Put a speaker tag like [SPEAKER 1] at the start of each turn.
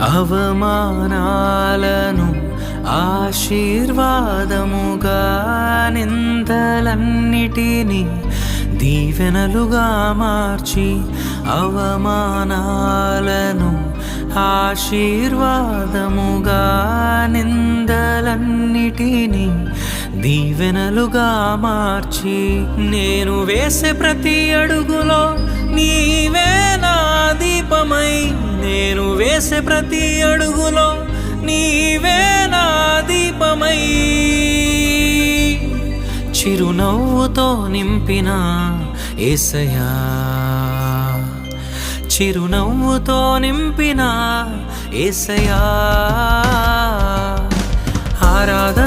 [SPEAKER 1] అవమానాలను ఆశీర్వాదముగా, నిందలన్నిటినీ దీవెనలుగా మార్చి, అవమానాలను ఆశీర్వాదముగా, నిందలన్నిటినీ దీవెనలుగా మార్చి, నేను వేసే ప్రతి అడుగులో నీవే నా దీపమై, నేను వేసే ప్రతి అడుగులో నీవే నా దీపమై, చిరునవ్వుతో నింపిన యేసయ్యా, చిరునవ్వుతో నింపిన యేసయ్యా, ఆరాధన